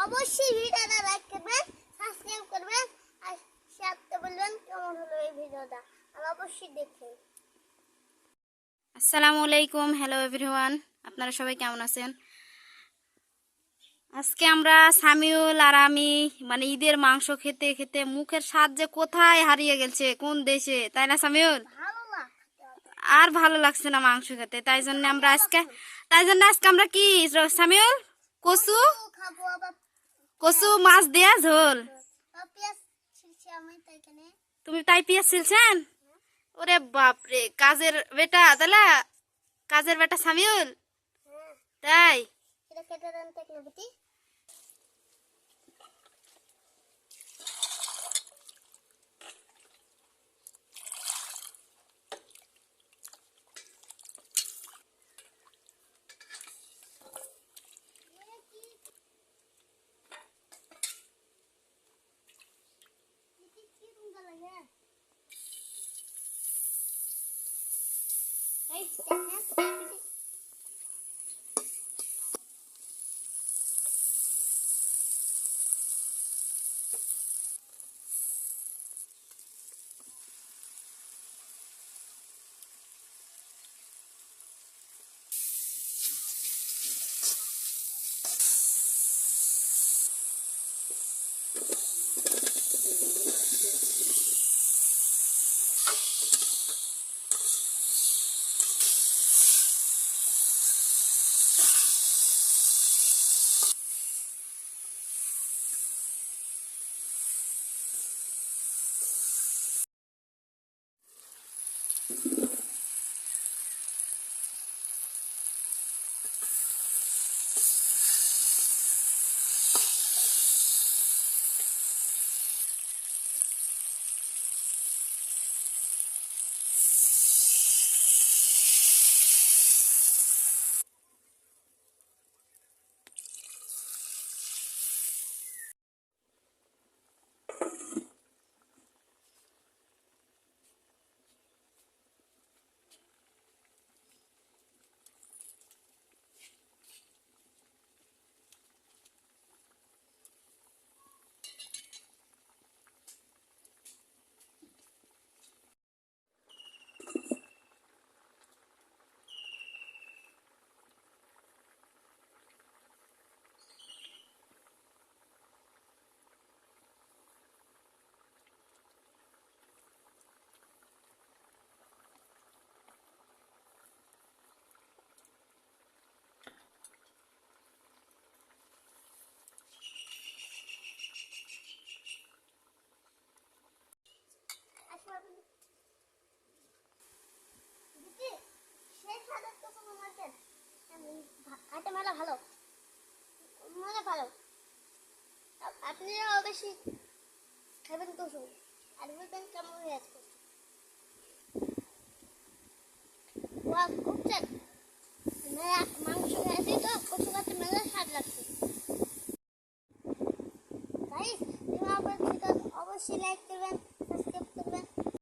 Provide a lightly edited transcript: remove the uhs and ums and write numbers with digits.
অবশ্যই ভিডিওটা লাইক করবেন, সাবস্ক্রাইব করবেন আর শেয়ার করতে বলবেন কেমন হলো এই ভিডিওটা। আর অবশ্যই দেখবেন। আসসালামু আলাইকুম, হ্যালো এভরিওয়ান, আপনারা সবাই কেমন আছেন? আজকে আমরা সামিউল আর আমি ঈদের মাংস খেতে খেতে মুখের স্বাদ যে কোথায় হারিয়ে গেছে, কোন দেশে, তাই না সামিউল? ভালো লাগছে। আর ভালো লাগছে না মাংস খেতে, তাই জন্য আজকে আমরা কি সামিউল, কচু খাবো আবার কচু মাছ দেয়া ঝোল। পেঁয়াজ ছিলছি আমি তাই এখানে। তুমি তাই পেঁয়াজ ছিলছেন? ওরে বাপরে, কাজের বেটা, তাহলে কাজের বেটা সামিউল, হ্যাঁ, তাই? এটা কেটে দেন টেকনোবতী। খাইতে মেলা ভালো, মজা ভালো। আপনিও অবশ্যই খাবেন কচু আর বলবেন কেমন হয়েছে। খুঁজছেন মাংস খেয়েছি তো কচু খাতে মেলা স্বাদ লাগছে। গাইস, অবশ্যই লাইক করবেন, সাবস্ক্রাইব